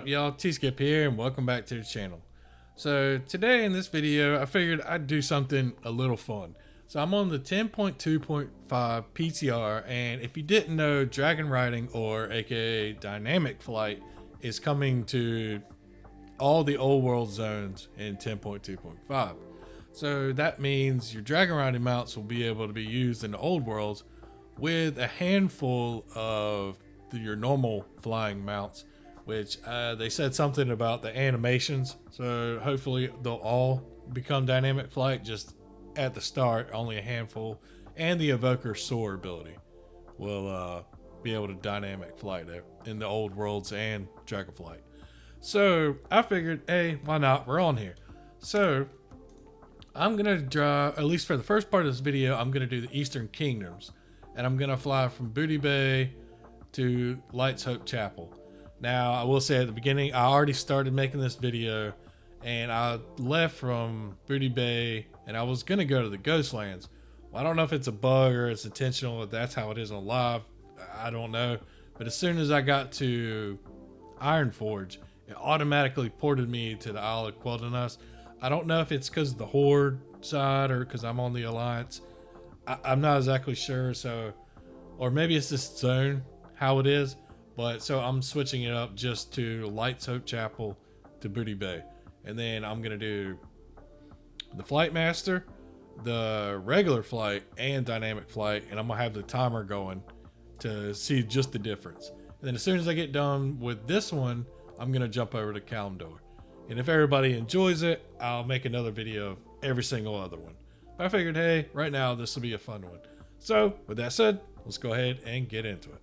Y'all, T-Skip here and welcome back to the channel. So today in this video I figured I'd do something a little fun. So I'm on the 10.2.5 PTR, and if you didn't know, dragon riding, or aka dynamic flight, is coming to all the old world zones in 10.2.5. So that means your dragon riding mounts will be able to be used in the old worlds with a handful of your normal flying mounts, which they said something about the animations. So hopefully they'll all become dynamic flight. Just at the start, only a handful, and the evoker soar ability will be able to dynamic flight there in the old worlds and dragonflight. So I figured, hey, why not? We're on here. So I'm gonna draw, at least for the first part of this video, I'm gonna do the Eastern Kingdoms, and I'm gonna fly from Booty Bay to Light's Hope Chapel. Now, I will say at the beginning, I already started making this video, and I left from Booty Bay, and I was gonna go to the Ghostlands. Well, I don't know if it's a bug or it's intentional, if that's how it is on live. I don't know. But as soon as I got to Ironforge, it automatically ported me to the Isle of Quel'Danas. I don't know if it's because of the Horde side or because I'm on the Alliance. I'm not exactly sure. So, or maybe it's this zone, how it is. But so I'm switching it up just to Light's Hope Chapel to Booty Bay. And then I'm going to do the Flight Master, the regular flight, and dynamic flight. And I'm going to have the timer going to see just the difference. And then as soon as I get done with this one, I'm going to jump over to Kalimdor. And if everybody enjoys it, I'll make another video of every single other one. But I figured, hey, right now this will be a fun one. So with that said, let's go ahead and get into it.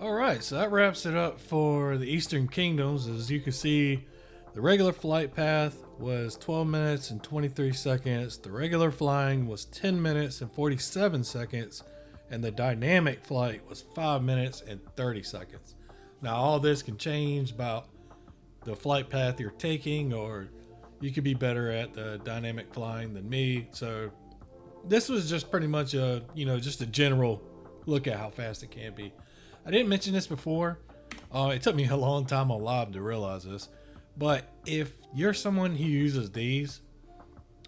All right, so that wraps it up for the Eastern Kingdoms. As you can see, the regular flight path was 12 minutes and 23 seconds. The regular flying was 10 minutes and 47 seconds. And the dynamic flight was 5 minutes and 30 seconds. Now, all this can change about the flight path you're taking, or you could be better at the dynamic flying than me. So this was just pretty much a, just a general look at how fast it can be. I didn't mention this before. It took me a long time on live to realize this, but if you're someone who uses these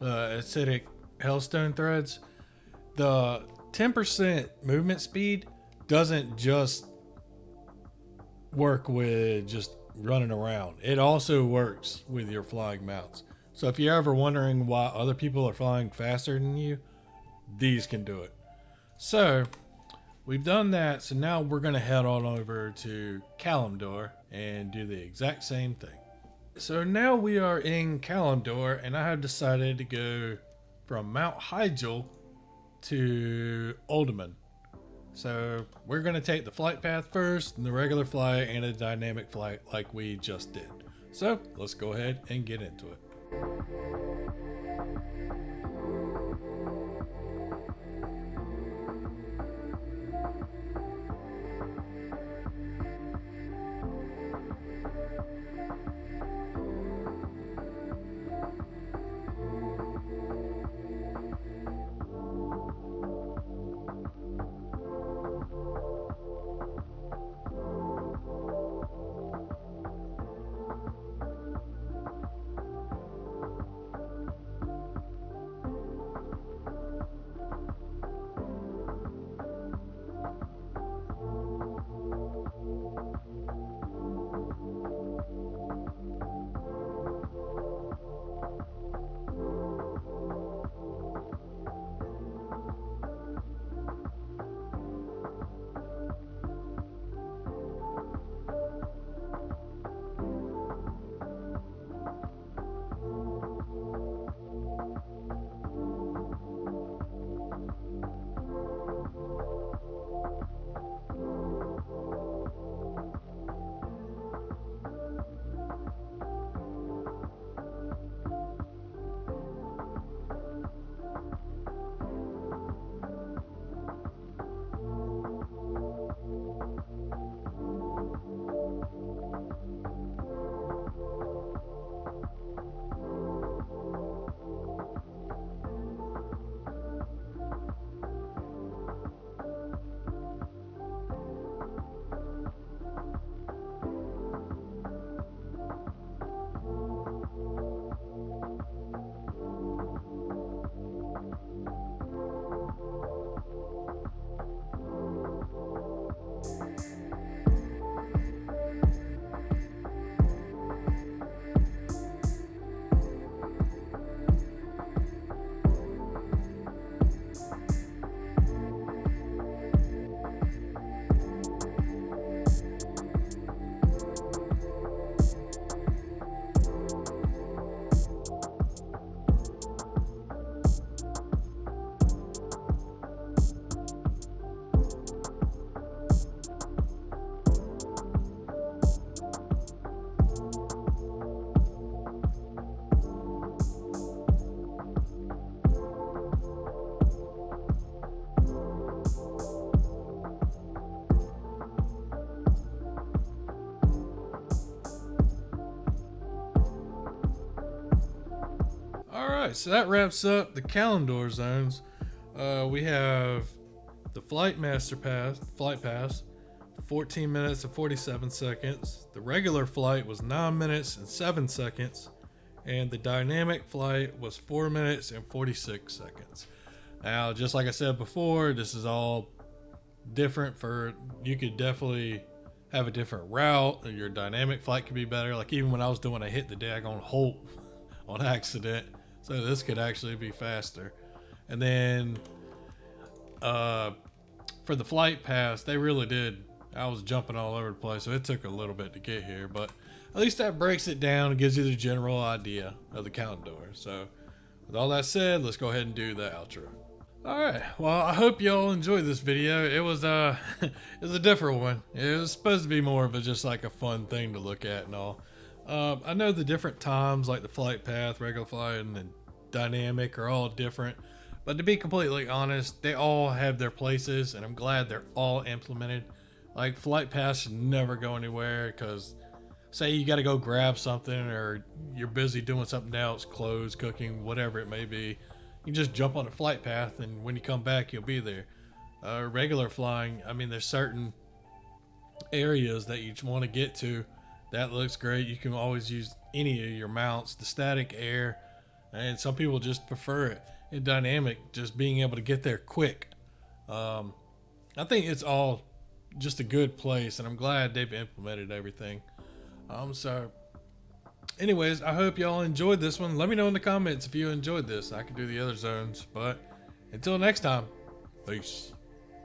acidic hellstone threads, the 10% movement speed doesn't just work with just running around. It also works with your flying mounts. So if you're ever wondering why other people are flying faster than you, these can do it. So we've done that. So now we're going to head on over to Kalimdor and do the exact same thing. So now we are in Kalimdor, and I have decided to go from Mount Hyjal to Uldaman. So we're going to take the flight path first, and the regular flight, and a dynamic flight like we just did. So let's go ahead and get into it. Alright, so that wraps up the Kalimdor zones. We have the flight pass, 14 minutes and 47 seconds. The regular flight was 9 minutes and 7 seconds. And the dynamic flight was 4 minutes and 46 seconds. Now, just like I said before, this is all different you could definitely have a different route, or your dynamic flight could be better. Like even when I was doing, I hit the daggone Holt on accident. So this could actually be faster. And then for the flight pass, they really did. I was jumping all over the place, so it took a little bit to get here, but at least that breaks it down and gives you the general idea of the Kalimdor. So with all that said, let's go ahead and do the outro. All right. Well, I hope y'all enjoyed this video. It was it was a different one. It was supposed to be more of a just like a fun thing to look at and all. I know the different times, like the flight path, regular flight, and then dynamic, are all different. But to be completely honest, they all have their places, and I'm glad they're all implemented. Like flight path should never go anywhere because, say you got to go grab something or you're busy doing something else, clothes, cooking, whatever it may be. You just jump on a flight path, and when you come back, you'll be there. Regular flying, I mean, there's certain areas that you want to get to. That looks great. You can always use any of your mounts, the static air, and some people just prefer it. In dynamic, just being able to get there quick. I think it's all just a good place, and I'm glad they've implemented everything. So anyways, I hope y'all enjoyed this one. Let me know in the comments if you enjoyed this. I can do the other zones, but until next time, peace.